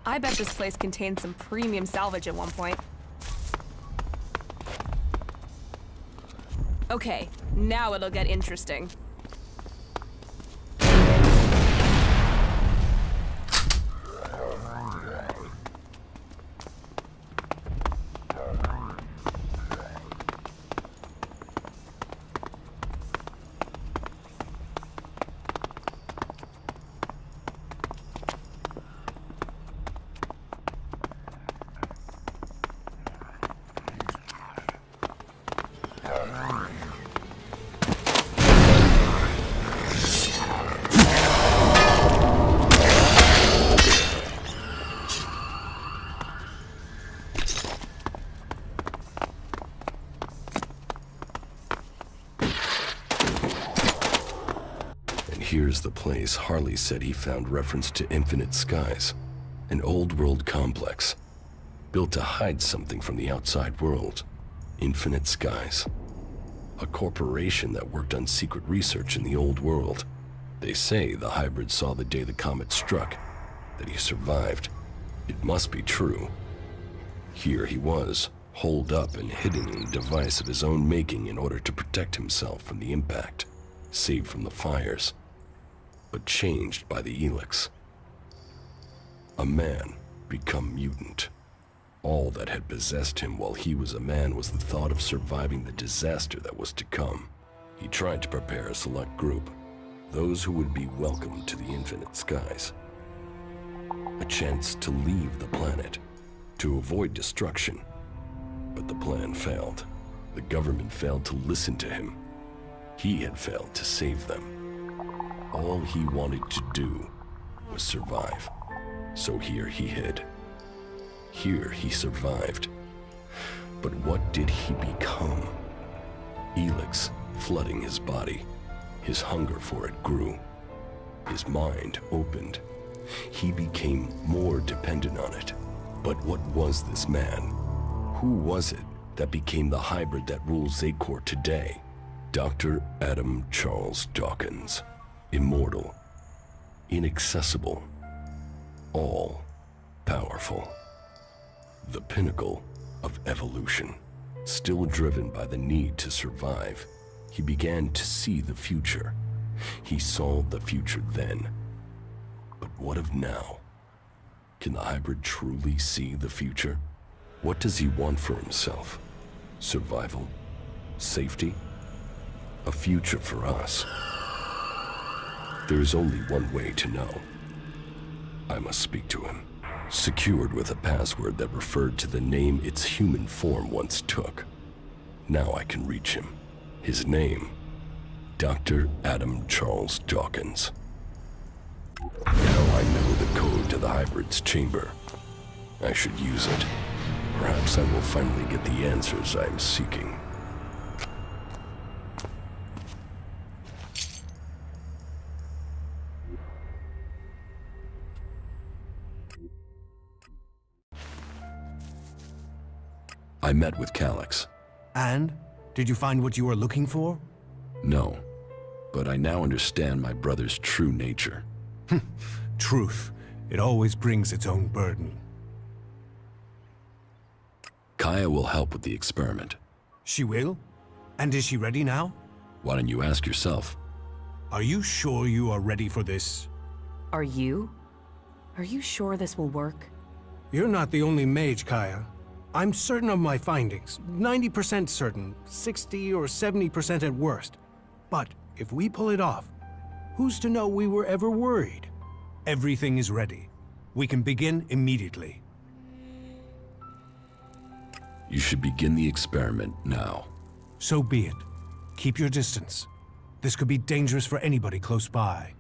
I bet this place contained some premium salvage at one point. Okay, now it'll get interesting. Here's the place Harley said he found reference to Infinite Skies, an old world complex, built to hide something from the outside world. Infinite Skies, a corporation that worked on secret research in the old world. They say the hybrid saw the day the comet struck, that he survived. It must be true. Here he was, holed up and hidden in a device of his own making in order to protect himself from the impact, saved from the fires, but changed by the ELEX. A man become mutant. All that had possessed him while he was a man was the thought of surviving the disaster that was to come. He tried to prepare a select group, those who would be welcomed to the Infinite Skies. A chance to leave the planet, to avoid destruction. But the plan failed. The government failed to listen to him. He had failed to save them. All he wanted to do was survive. So here he hid. Here he survived. But what did he become? ELEX flooding his body. His hunger for it grew. His mind opened. He became more dependent on it. But what was this man? Who was it that became the hybrid that rules Zacor today? Dr. Adam Charles Dawkins. Immortal, inaccessible, all-powerful. The pinnacle of evolution. Still driven by the need to survive, he began to see the future. He saw the future then. But what of now? Can the hybrid truly see the future? What does he want for himself? Survival? Safety? A future for us? There is only one way to know. I must speak to him. Secured with a password that referred to the name its human form once took. Now I can reach him. His name, Dr. Adam Charles Dawkins. Now I know the code to the hybrid's chamber. I should use it. Perhaps I will finally get the answers I am seeking. I met with Calyx. And? Did you find what you were looking for? No, but I now understand my brother's true nature. Truth. It always brings its own burden. Kaya will help with the experiment. She will? And is she ready now? Why don't you ask yourself? Are you sure you are ready for this? Are you? Are you sure this will work? You're not the only mage, Kaya. I'm certain of my findings. 90% certain, 60 or 70% at worst. But if we pull it off, who's to know we were ever worried? Everything is ready. We can begin immediately. You should begin the experiment now. So be it. Keep your distance. This could be dangerous for anybody close by.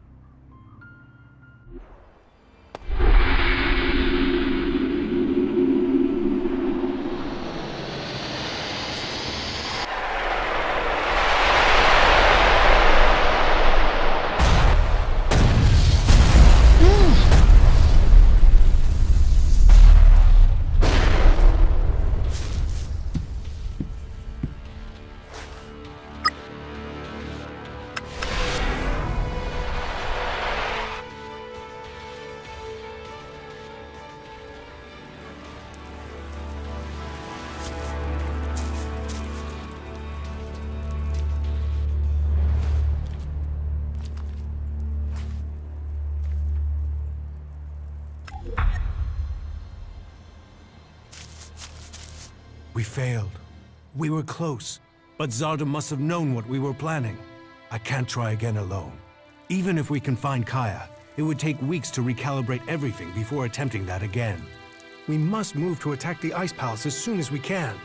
We failed. We were close, but Zardom must have known what we were planning. I can't try again alone. Even if we can find Kaya, it would take weeks to recalibrate everything before attempting that again. We must move to attack the Ice Palace as soon as we can.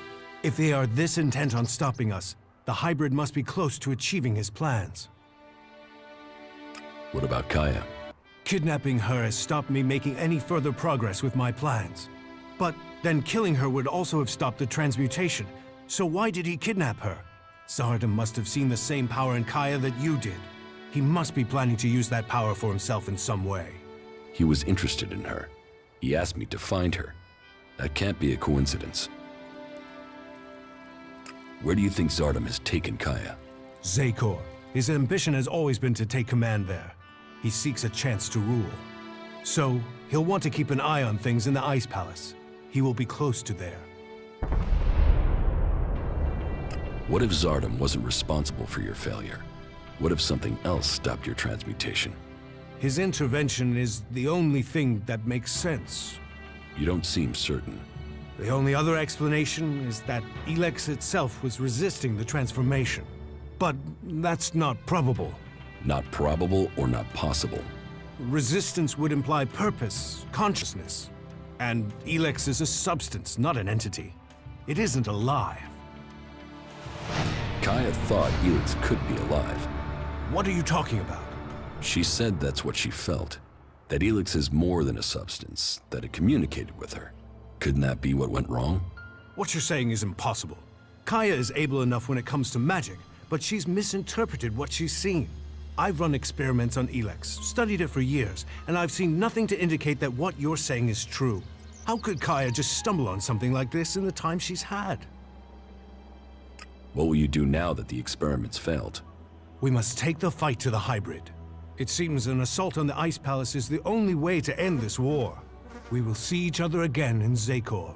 If they are this intent on stopping us, the hybrid must be close to achieving his plans. What about Kaya? Kidnapping her has stopped me making any further progress with my plans. But then killing her would also have stopped the transmutation. So why did he kidnap her? Zardom must have seen the same power in Kaya that you did. He must be planning to use that power for himself in some way. He was interested in her. He asked me to find her. That can't be a coincidence. Where do you think Zardom has taken Kaya? Zakor. His ambition has always been to take command there. He seeks a chance to rule. So, he'll want to keep an eye on things in the Ice Palace. He will be close to there. What if Zardom wasn't responsible for your failure? What if something else stopped your transmutation? His intervention is the only thing that makes sense. You don't seem certain. The only other explanation is that ELEX itself was resisting the transformation. But that's not probable. Not probable or not possible. Resistance would imply purpose, consciousness. And ELEX is a substance, not an entity. It isn't alive. Kaya thought ELEX could be alive. What are you talking about? She said that's what she felt. That ELEX is more than a substance, that it communicated with her. Couldn't that be what went wrong? What you're saying is impossible. Kaya is able enough when it comes to magic, but she's misinterpreted what she's seen. I've run experiments on ELEX, studied it for years, and I've seen nothing to indicate that what you're saying is true. How could Kaya just stumble on something like this in the time she's had? What will you do now that the experiments failed? We must take the fight to the hybrid. It seems an assault on the Ice Palace is the only way to end this war. We will see each other again in Zakor.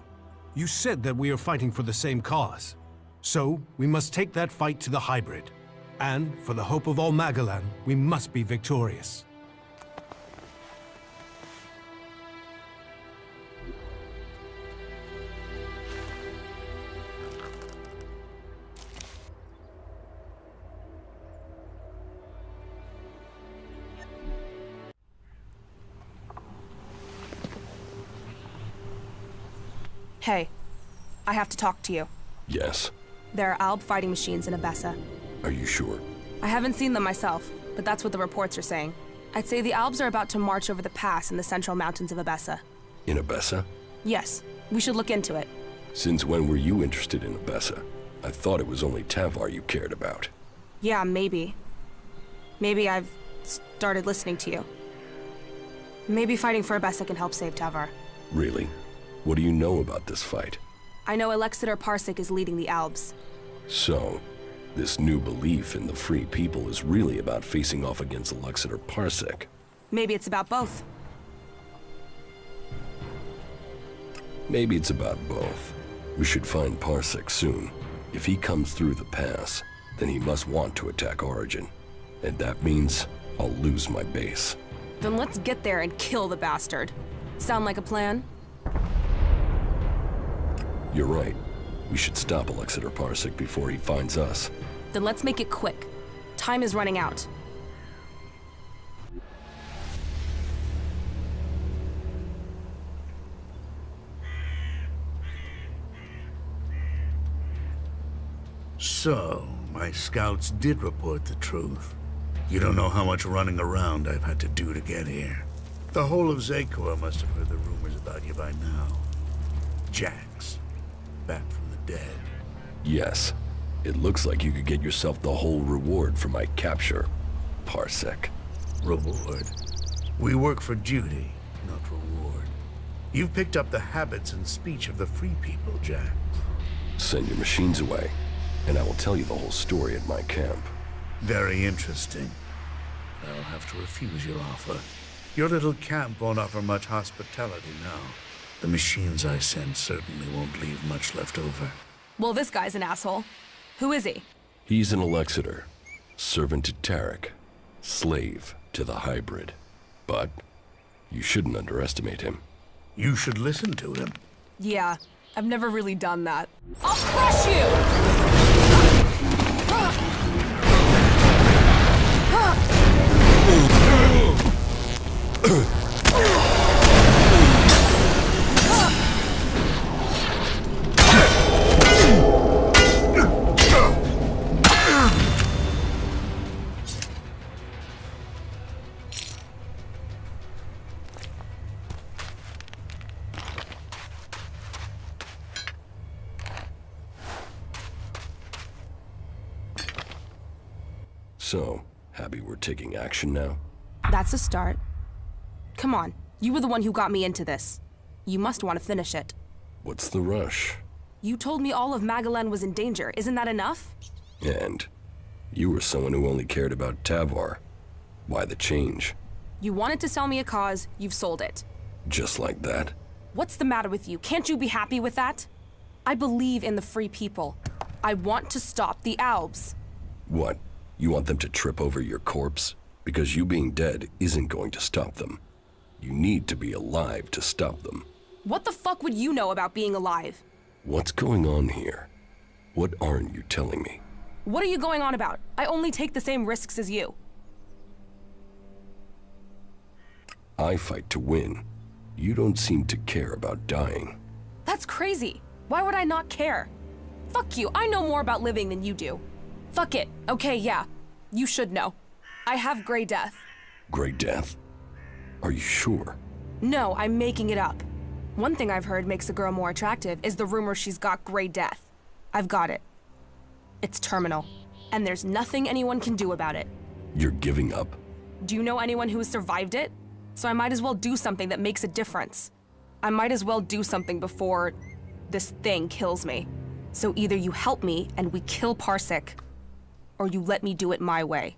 You said that we are fighting for the same cause. So, we must take that fight to the hybrid. And, for the hope of all Magalan, we must be victorious. Hey, I have to talk to you. Yes. There are Alb fighting machines in Abessa. Are you sure? I haven't seen them myself, but that's what the reports are saying. I'd say the Albs are about to march over the pass in the central mountains of Abessa. In Abessa? Yes, we should look into it. Since when were you interested in Abessa? I thought it was only Tavar you cared about. Yeah, maybe. Maybe I've started listening to you. Maybe fighting for Abessa can help save Tavar. Really? What do you know about this fight? I know Alexander Parsec is leading the Albs. So, this new belief in the free people is really about facing off against Alexander Parsec. Maybe it's about both. Maybe it's about both. We should find Parsec soon. If he comes through the pass, then he must want to attack Origin. And that means I'll lose my base. Then let's get there and kill the bastard. Sound like a plan? You're right. We should stop Alexander Parsec before he finds us. Then let's make it quick. Time is running out. So, my scouts did report the truth. You don't know how much running around I've had to do to get here. The whole of Zakor must have heard the rumors about you by now. Jax, back from the dead. Yes. It looks like you could get yourself the whole reward for my capture, Parsec. Reward? We work for duty, not reward. You've picked up the habits and speech of the free people, Jax. Send your machines away, and I will tell you the whole story at my camp. Very interesting. I'll have to refuse your offer. Your little camp won't offer much hospitality now. The machines I send certainly won't leave much left over. Well, this guy's an asshole. Who is he? He's an Alexander, servant to Tarek, slave to the hybrid. But you shouldn't underestimate him. You should listen to him. Yeah, I've never really done that. I'll crush you! So, happy we're taking action now? That's a start. Come on, you were the one who got me into this. You must want to finish it. What's the rush? You told me all of Magalan was in danger. Isn't that enough? And you were someone who only cared about Tavar. Why the change? You wanted to sell me a cause, you've sold it. Just like that? What's the matter with you? Can't you be happy with that? I believe in the free people. I want to stop the Albs. What? You want them to trip over your corpse? Because you being dead isn't going to stop them. You need to be alive to stop them. What the fuck would you know about being alive? What's going on here? What aren't you telling me? What are you going on about? I only take the same risks as you. I fight to win. You don't seem to care about dying. That's crazy. Why would I not care? Fuck you, I know more about living than you do. Fuck it. Okay, yeah. You should know. I have Grey Death. Grey Death? Are you sure? No, I'm making it up. One thing I've heard makes a girl more attractive is the rumor she's got Grey Death. I've got it. It's terminal, and there's nothing anyone can do about it. You're giving up? Do you know anyone who has survived it? So I might as well do something that makes a difference. I might as well do something before this thing kills me. So either you help me and we kill Parsec, or you let me do it my way.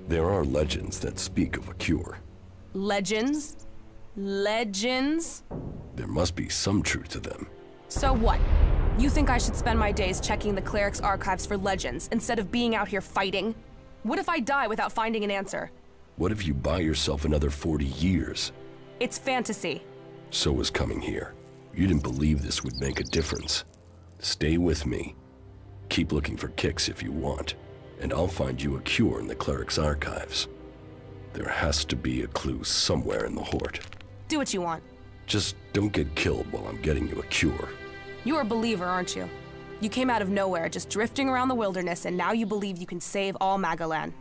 There are legends that speak of a cure. Legends? Legends? There must be some truth to them. So what? You think I should spend my days checking the cleric's archives for legends instead of being out here fighting? What if I die without finding an answer? What if you buy yourself another 40 years? It's fantasy. So was coming here. You didn't believe this would make a difference. Stay with me. Keep looking for kicks if you want, and I'll find you a cure in the cleric's archives. There has to be a clue somewhere in the Horde. Do what you want. Just don't get killed while I'm getting you a cure. You're a believer, aren't you? You came out of nowhere, just drifting around the wilderness, and now you believe you can save all Magalan.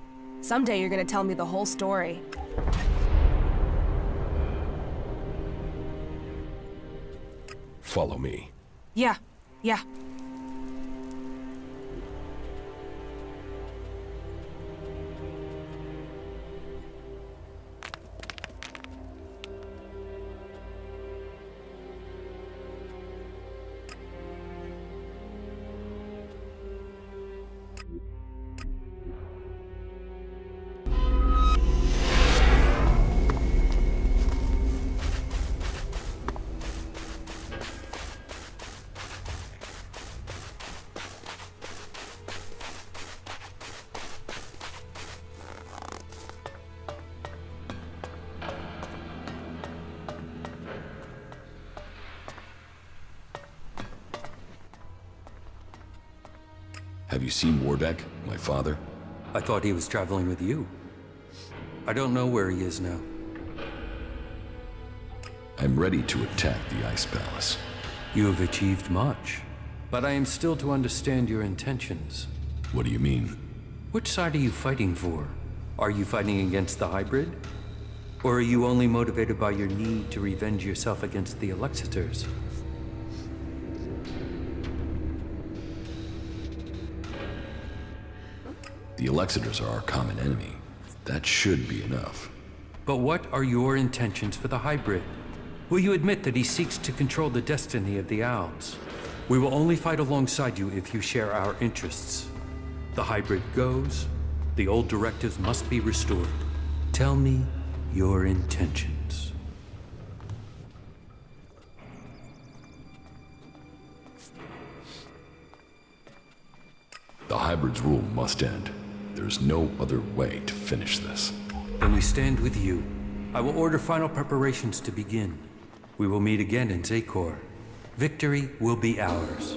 Someday you're gonna tell me the whole story. Follow me. Yeah. Have you seen Warbeck, my father? I thought he was traveling with you. I don't know where he is now. I'm ready to attack the Ice Palace. You have achieved much, but I am still to understand your intentions. What do you mean? Which side are you fighting for? Are you fighting against the hybrid? Or are you only motivated by your need to revenge yourself against the Alexiters? The Alexiters are our common enemy. That should be enough. But what are your intentions for the hybrid? Will you admit that he seeks to control the destiny of the Albs? We will only fight alongside you if you share our interests. The hybrid goes, the old directives must be restored. Tell me your intentions. The hybrid's rule must end. There's no other way to finish this. Then we stand with you. I will order final preparations to begin. We will meet again in Zakor. Victory will be ours.